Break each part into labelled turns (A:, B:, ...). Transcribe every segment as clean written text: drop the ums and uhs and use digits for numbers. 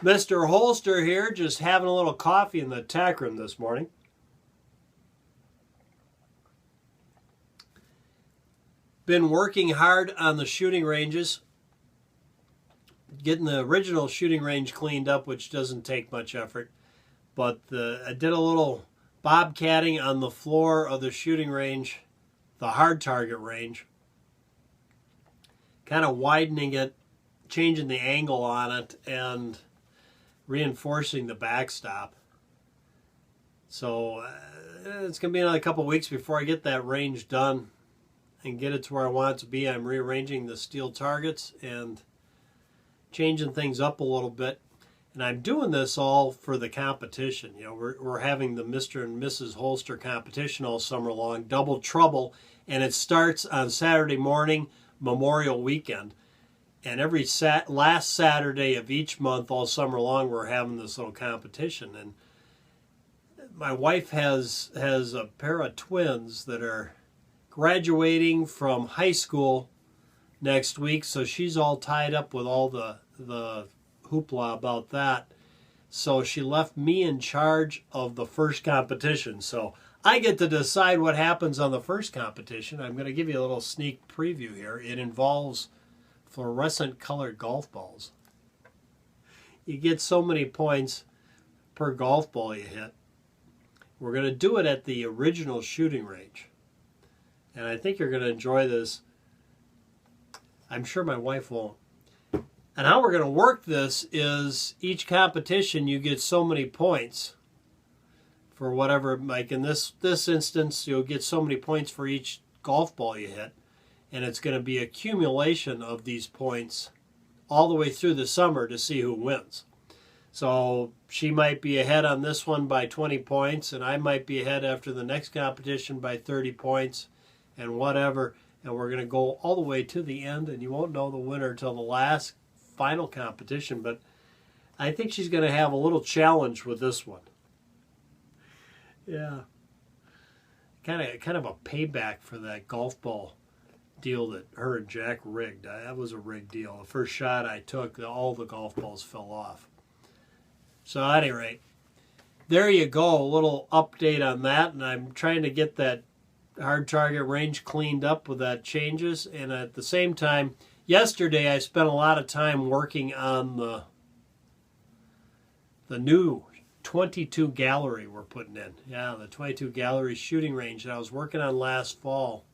A: Mr. Holster here, just having a little coffee in the Tackroom this morning. Been working hard on the shooting ranges, getting the original shooting range cleaned up, which doesn't take much effort. But I did a little bobcatting on the floor of the shooting range, the hard target range, kind of widening it, changing the angle on it, and reinforcing the backstop. So it's going to be another couple weeks before I get that range done and get it to where I want it to be. I'm rearranging the steel targets and changing things up a little bit. And I'm doing this all for the competition. You know, we're having the Mr. and Mrs. Holster competition all summer long, Double Trouble, and it starts on Saturday morning, Memorial Weekend. And every last Saturday of each month, all summer long, we're having this little competition. And my wife has a pair of twins that are graduating from high school next week, so she's all tied up with all the hoopla about that. So she left me in charge of the first competition. So I get to decide what happens on the first competition. I'm going to give you a little sneak preview here. It involves fluorescent colored golf balls. You get so many points per golf ball you hit. We're going to do it at the original shooting range. And I think you're going to enjoy this. I'm sure my wife won't. And how we're going to work this is each competition you get so many points for whatever, like in this instance, you'll get so many points for each golf ball you hit. And it's going to be accumulation of these points all the way through the summer to see who wins. So she might be ahead on this one by 20 points, and I might be ahead after the next competition by 30 points, and whatever. And we're going to go all the way to the end, and you won't know the winner till the last final competition. But I think she's going to have a little challenge with this one. Yeah. Kind of a payback for that golf ball deal that her and Jack rigged. That was a rigged deal. The first shot I took, all the golf balls fell off. So at any rate, there you go. A little update on that, and I'm trying to get that hard target range cleaned up with that changes. And at the same time, yesterday I spent a lot of time working on the new 22 gallery we're putting in. Yeah, the 22 gallery shooting range that I was working on last fall.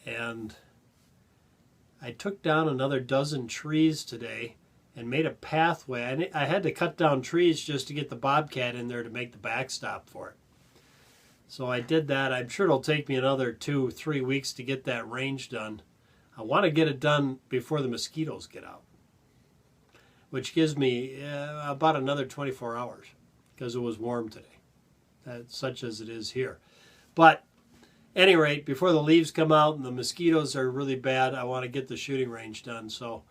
A: And I took down another dozen trees today and made a pathway. I had to cut down trees just to get the bobcat in there to make the backstop for it. So I did that. I'm sure it'll take me another 2-3 weeks to get that range done. I want to get it done before the mosquitoes get out, which gives me about another 24 hours because it was warm today, such as it is here. But at any rate, before the leaves come out and the mosquitoes are really bad, I want to get the shooting range done. So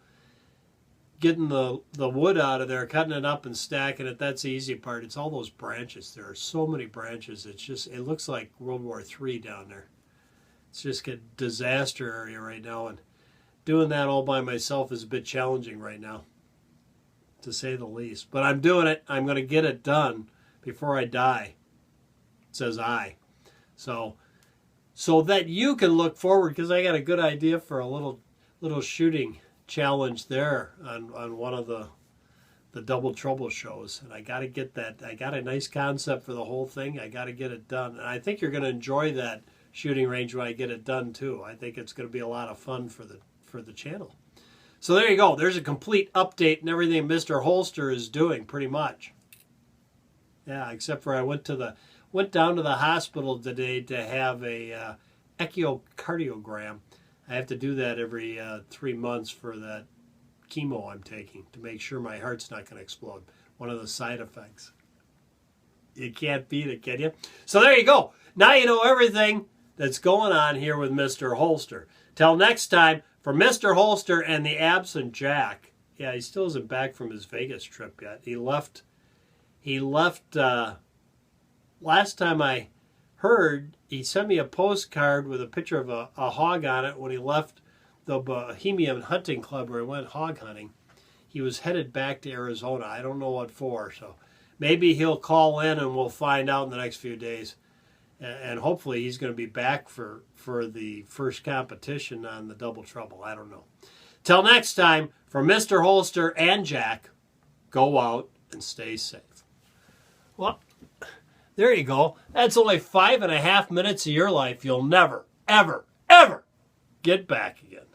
A: getting the wood out of there, cutting it up and stacking it, that's the easy part. It's all those branches. There are so many branches. It looks like World War III down there. It's just a disaster area right now. And doing that all by myself is a bit challenging right now, to say the least. But I'm doing it. I'm going to get it done before I die. It says I. So that you can look forward, because I got a good idea for a little shooting challenge there on one of the Double Trouble shows. And I got to get that. I got a nice concept for the whole thing. I got to get it done. And I think you're going to enjoy that shooting range when I get it done too. I think it's going to be a lot of fun for the channel. So there you go. There's a complete update and everything Mr. Holster is doing pretty much. Yeah, except for I went down to the hospital today to have a echocardiogram. I have to do that every 3 months for that chemo I'm taking to make sure my heart's not going to explode. One of the side effects. You can't beat it, can you? So there you go. Now you know everything that's going on here with Mr. Holster. Till next time, for Mr. Holster and the absent Jack. Yeah, he still isn't back from his Vegas trip yet. He left last time I heard, he sent me a postcard with a picture of a hog on it when he left the Bohemian Hunting Club where he went hog hunting. he was headed back to Arizona. I don't know what for, so maybe he'll call in and we'll find out in the next few days. And hopefully he's going to be back for the first competition on the Double Trouble. I don't know. Till next time, from Mr. Holster and Jack, go out and stay safe. Well, there you go. That's only 5.5 minutes of your life you'll never, ever, ever get back again.